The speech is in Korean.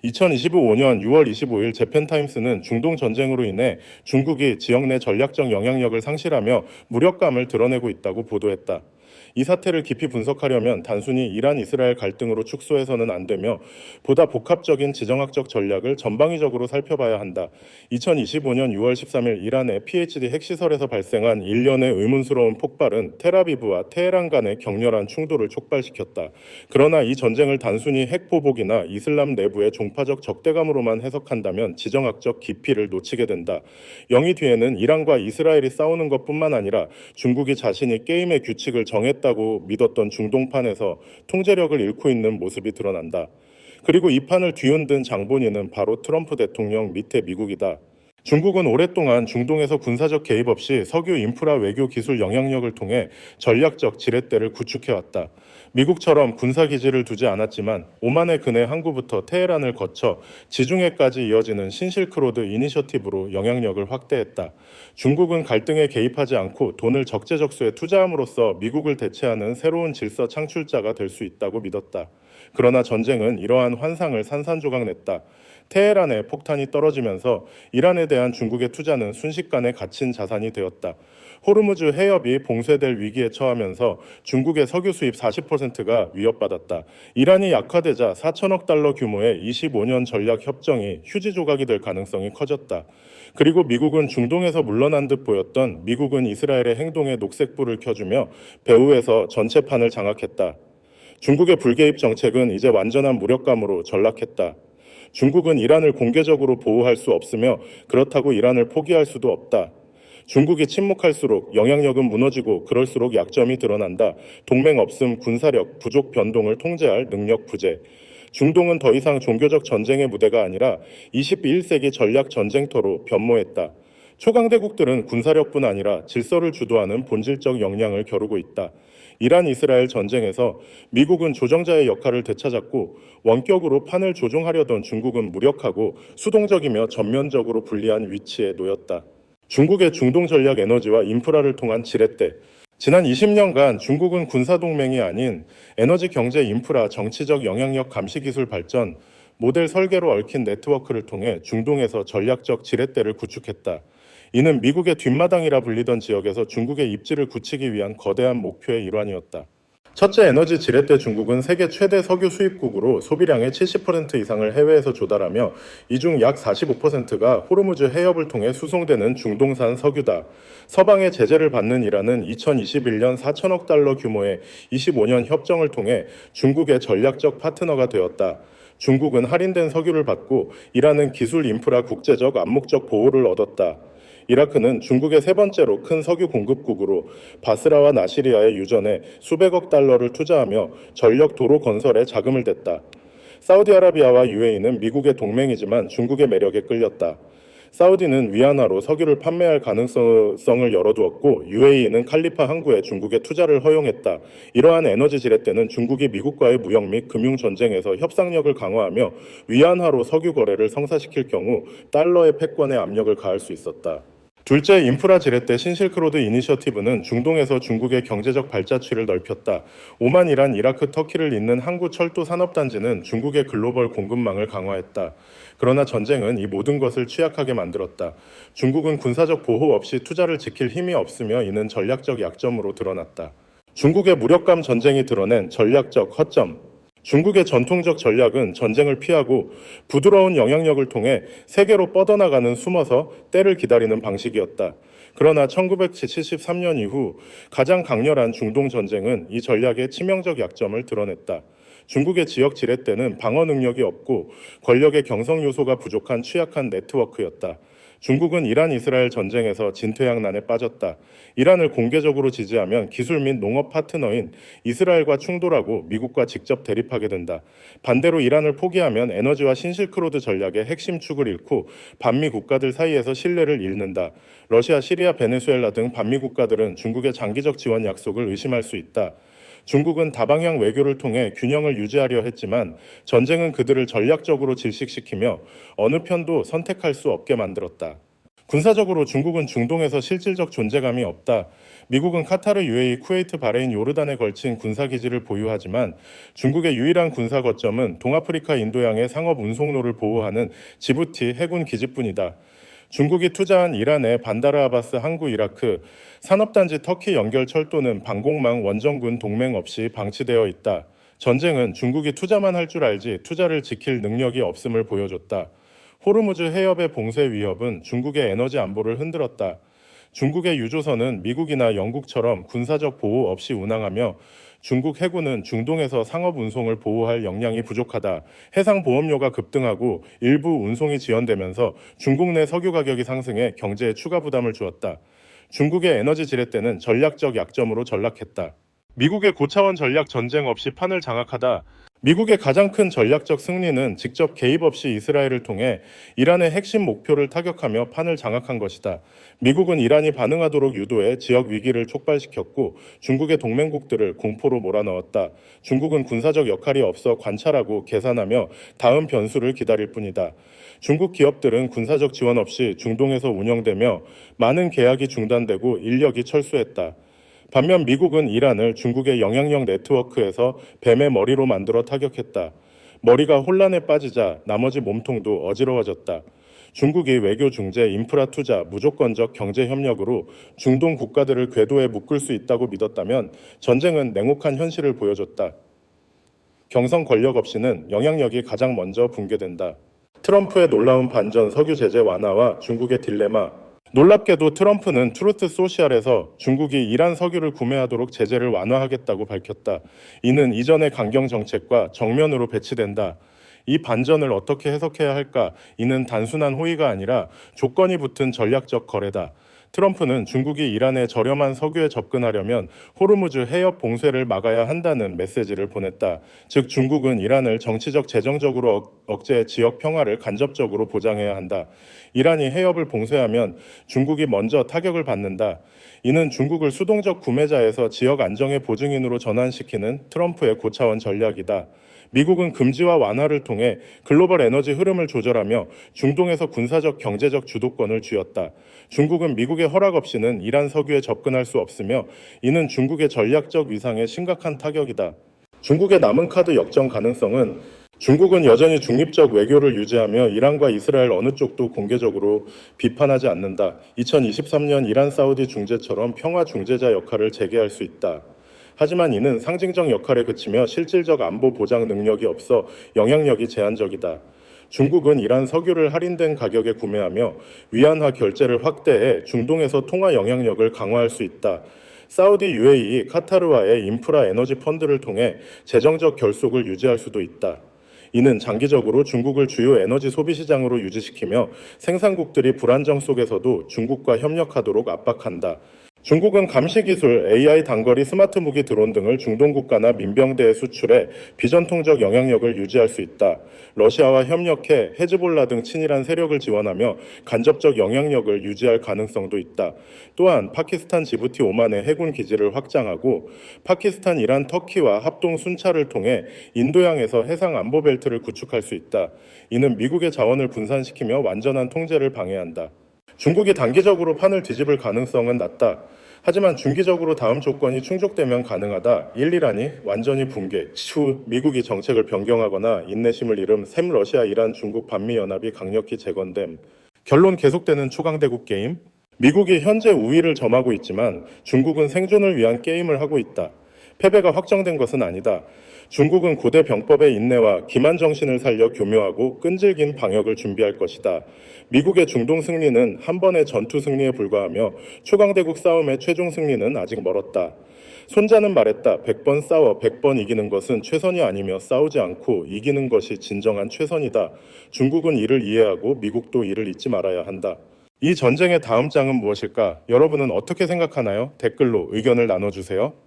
2025년 6월 25일 재팬타임스는 중동 전쟁으로 인해 중국이 지역 내 전략적 영향력을 상실하며 무력감을 드러내고 있다고 보도했다. 이 사태를 깊이 분석하려면 단순히 이란 이스라엘 갈등으로 축소해서는 안 되며 보다 복합적인 지정학적 전략을 전방위적으로 살펴봐야 한다. 2025년 6월 13일 이란의 PhD 핵시설에서 발생한 일련의 의문스러운 폭발은 텔아비브와 테헤란 간의 격렬한 충돌을 촉발시켰다. 그러나 이 전쟁을 단순히 핵보복이나 이슬람 내부의 종파적 적대감으로만 해석한다면 지정학적 깊이를 놓치게 된다. 영이 뒤에는 이란과 이스라엘이 싸우는 것뿐만 아니라 중국이 자신이 게임의 규칙을 정했다고 믿었던 중동판에서 통제력을 잃고 있는 모습이 드러난다. 그리고 이 판을 뒤흔든 장본인은 바로 트럼프 대통령 밑에 미국이다. 중국은 오랫동안 중동에서 군사적 개입 없이 석유 인프라 외교 기술 영향력을 통해 전략적 지렛대를 구축해왔다. 미국처럼 군사기지를 두지 않았지만 오만의 근해 항구부터 테헤란을 거쳐 지중해까지 이어지는 신실크로드 이니셔티브로 영향력을 확대했다. 중국은 갈등에 개입하지 않고 돈을 적재적소에 투자함으로써 미국을 대체하는 새로운 질서 창출자가 될 수 있다고 믿었다. 그러나 전쟁은 이러한 환상을 산산조각냈다. 테헤란에 폭탄이 떨어지면서 이란에 대한 중국의 투자는 순식간에 갇힌 자산이 되었다. 호르무즈 해협이 봉쇄될 위기에 처하면서 중국의 석유 수입 40%가 위협받았다. 이란이 약화되자 4천억 달러 규모의 25년 전략 협정이 휴지 조각이 될 가능성이 커졌다. 그리고 미국은 중동에서 물러난 듯 보였던 미국은 이스라엘의 행동에 녹색불을 켜주며 배후에서 전체판을 장악했다. 중국의 불개입 정책은 이제 완전한 무력감으로 전락했다. 중국은 이란을 공개적으로 보호할 수 없으며 그렇다고 이란을 포기할 수도 없다. 중국이 침묵할수록 영향력은 무너지고 그럴수록 약점이 드러난다. 동맹 없음, 군사력, 부족 변동을 통제할 능력 부재. 중동은 더 이상 종교적 전쟁의 무대가 아니라 21세기 전략 전쟁터로 변모했다. 초강대국들은 군사력뿐 아니라 질서를 주도하는 본질적 역량을 겨루고 있다. 이란 이스라엘 전쟁에서 미국은 조정자의 역할을 되찾았고 원격으로 판을 조종하려던 중국은 무력하고 수동적이며 전면적으로 불리한 위치에 놓였다. 중국의 중동 전략 에너지와 인프라를 통한 지렛대. 지난 20년간 중국은 군사동맹이 아닌 에너지 경제 인프라 정치적 영향력 감시 기술 발전, 모델 설계로 얽힌 네트워크를 통해 중동에서 전략적 지렛대를 구축했다. 이는 미국의 뒷마당이라 불리던 지역에서 중국의 입지를 굳히기 위한 거대한 목표의 일환이었다. 첫째 에너지 지렛대. 중국은 세계 최대 석유 수입국으로 소비량의 70% 이상을 해외에서 조달하며 이 중 약 45%가 호르무즈 해협을 통해 수송되는 중동산 석유다. 서방의 제재를 받는 이란은 2021년 4천억 달러 규모의 25년 협정을 통해 중국의 전략적 파트너가 되었다. 중국은 할인된 석유를 받고 이란은 기술 인프라 국제적 암묵적 보호를 얻었다. 이라크는 중국의 세 번째로 큰 석유 공급국으로 바스라와 나시리아의 유전에 수백억 달러를 투자하며 전력 도로 건설에 자금을 댔다. 사우디아라비아와 UAE는 미국의 동맹이지만 중국의 매력에 끌렸다. 사우디는 위안화로 석유를 판매할 가능성을 열어두었고 UAE는 칼리파 항구에 중국의 투자를 허용했다. 이러한 에너지 지렛대는 중국이 미국과의 무역 및 금융 전쟁에서 협상력을 강화하며 위안화로 석유 거래를 성사시킬 경우 달러의 패권에 압력을 가할 수 있었다. 둘째, 인프라 지렛대. 신실크로드 이니셔티브는 중동에서 중국의 경제적 발자취를 넓혔다. 오만, 이란, 이라크, 터키를 잇는 항구 철도 산업단지는 중국의 글로벌 공급망을 강화했다. 그러나 전쟁은 이 모든 것을 취약하게 만들었다. 중국은 군사적 보호 없이 투자를 지킬 힘이 없으며 이는 전략적 약점으로 드러났다. 중국의 무력감 전쟁이 드러낸 전략적 허점. 중국의 전통적 전략은 전쟁을 피하고 부드러운 영향력을 통해 세계로 뻗어나가는 숨어서 때를 기다리는 방식이었다. 그러나 1973년 이후 가장 강렬한 중동 전쟁은 이 전략의 치명적 약점을 드러냈다. 중국의 지역 지렛대는 방어 능력이 없고 권력의 경성 요소가 부족한 취약한 네트워크였다. 중국은 이란 이스라엘 전쟁에서 진퇴양난에 빠졌다. 이란을 공개적으로 지지하면 기술 및 농업 파트너인 이스라엘과 충돌하고 미국과 직접 대립하게 된다. 반대로 이란을 포기하면 에너지와 신실크로드 전략의 핵심 축을 잃고 반미 국가들 사이에서 신뢰를 잃는다. 러시아, 시리아, 베네수엘라 등 반미 국가들은 중국의 장기적 지원 약속을 의심할 수 있다. 중국은 다방향 외교를 통해 균형을 유지하려 했지만 전쟁은 그들을 전략적으로 질식시키며 어느 편도 선택할 수 없게 만들었다. 군사적으로 중국은 중동에서 실질적 존재감이 없다. 미국은 카타르, UAE, 쿠웨이트, 바레인, 요르단에 걸친 군사기지를 보유하지만 중국의 유일한 군사 거점은 동아프리카 인도양의 상업 운송로를 보호하는 지부티 해군 기지뿐이다. 중국이 투자한 이란의 반다르 아바스 항구 이라크, 산업단지 터키 연결 철도는 방공망 원정군 동맹 없이 방치되어 있다. 전쟁은 중국이 투자만 할 줄 알지 투자를 지킬 능력이 없음을 보여줬다. 호르무즈 해협의 봉쇄 위협은 중국의 에너지 안보를 흔들었다. 중국의 유조선은 미국이나 영국처럼 군사적 보호 없이 운항하며 중국 해군은 중동에서 상업 운송을 보호할 역량이 부족하다. 해상 보험료가 급등하고 일부 운송이 지연되면서 중국 내 석유 가격이 상승해 경제에 추가 부담을 주었다. 중국의 에너지 지렛대는 전략적 약점으로 전락했다. 미국의 고차원 전략 전쟁 없이 판을 장악하다. 미국의 가장 큰 전략적 승리는 직접 개입 없이 이스라엘을 통해 이란의 핵심 목표를 타격하며 판을 장악한 것이다. 미국은 이란이 반응하도록 유도해 지역 위기를 촉발시켰고 중국의 동맹국들을 공포로 몰아넣었다. 중국은 군사적 역할이 없어 관찰하고 계산하며 다음 변수를 기다릴 뿐이다. 중국 기업들은 군사적 지원 없이 중동에서 운영되며 많은 계약이 중단되고 인력이 철수했다. 반면 미국은 이란을 중국의 영향력 네트워크에서 뱀의 머리로 만들어 타격했다. 머리가 혼란에 빠지자 나머지 몸통도 어지러워졌다. 중국이 외교 중재, 인프라 투자, 무조건적 경제 협력으로 중동 국가들을 궤도에 묶을 수 있다고 믿었다면 전쟁은 냉혹한 현실을 보여줬다. 경성 권력 없이는 영향력이 가장 먼저 붕괴된다. 트럼프의 놀라운 반전, 석유 제재 완화와 중국의 딜레마. 놀랍게도 트럼프는 트루스 소셜에서 중국이 이란 석유를 구매하도록 제재를 완화하겠다고 밝혔다. 이는 이전의 강경 정책과 정면으로 배치된다. 이 반전을 어떻게 해석해야 할까? 이는 단순한 호의가 아니라 조건이 붙은 전략적 거래다. 트럼프는 중국이 이란의 저렴한 석유에 접근하려면 호르무즈 해협 봉쇄를 막아야 한다는 메시지를 보냈다. 즉 중국은 이란을 정치적 재정적으로 억제해 지역 평화를 간접적으로 보장해야 한다. 이란이 해협을 봉쇄하면 중국이 먼저 타격을 받는다. 이는 중국을 수동적 구매자에서 지역 안정의 보증인으로 전환시키는 트럼프의 고차원 전략이다. 미국은 금지와 완화를 통해 글로벌 에너지 흐름을 조절하며 중동에서 군사적 경제적 주도권을 쥐었다. 중국은 미국의 허락 없이는 이란 석유에 접근할 수 없으며 이는 중국의 전략적 위상에 심각한 타격이다. 중국의 남은 카드 역전 가능성은 중국은 여전히 중립적 외교를 유지하며 이란과 이스라엘 어느 쪽도 공개적으로 비판하지 않는다. 2023년 이란 사우디 중재처럼 평화 중재자 역할을 재개할 수 있다. 하지만 이는 상징적 역할에 그치며 실질적 안보 보장 능력이 없어 영향력이 제한적이다. 중국은 이란 석유를 할인된 가격에 구매하며 위안화 결제를 확대해 중동에서 통화 영향력을 강화할 수 있다. 사우디, UAE, 카타르와의 인프라 에너지 펀드를 통해 재정적 결속을 유지할 수도 있다. 이는 장기적으로 중국을 주요 에너지 소비 시장으로 유지시키며 생산국들이 불안정 속에서도 중국과 협력하도록 압박한다. 중국은 감시기술, AI 단거리 스마트 무기 드론 등을 중동 국가나 민병대에 수출해 비전통적 영향력을 유지할 수 있다. 러시아와 협력해 헤즈볼라 등 친이란 세력을 지원하며 간접적 영향력을 유지할 가능성도 있다. 또한 파키스탄, 지부티, 오만의 해군 기지를 확장하고 파키스탄, 이란, 터키와 합동 순찰을 통해 인도양에서 해상 안보 벨트를 구축할 수 있다. 이는 미국의 자원을 분산시키며 완전한 통제를 방해한다. 중국이 단기적으로 판을 뒤집을 가능성은 낮다. 하지만 중기적으로 다음 조건이 충족되면 가능하다. 1, 이란이 완전히 붕괴, 추후 미국이 정책을 변경하거나 인내심을 잃음, 셈 러시아, 이란, 중국, 반미연합이 강력히 재건됨. 결론 계속되는 초강대국 게임. 미국이 현재 우위를 점하고 있지만 중국은 생존을 위한 게임을 하고 있다. 패배가 확정된 것은 아니다. 중국은 고대 병법의 인내와 기만 정신을 살려 교묘하고 끈질긴 방역을 준비할 것이다. 미국의 중동 승리는 한 번의 전투 승리에 불과하며 초강대국 싸움의 최종 승리는 아직 멀었다. 손자는 말했다. 100번 싸워 100번 이기는 것은 최선이 아니며 싸우지 않고 이기는 것이 진정한 최선이다. 중국은 이를 이해하고 미국도 이를 잊지 말아야 한다. 이 전쟁의 다음 장은 무엇일까? 여러분은 어떻게 생각하나요? 댓글로 의견을 나눠주세요.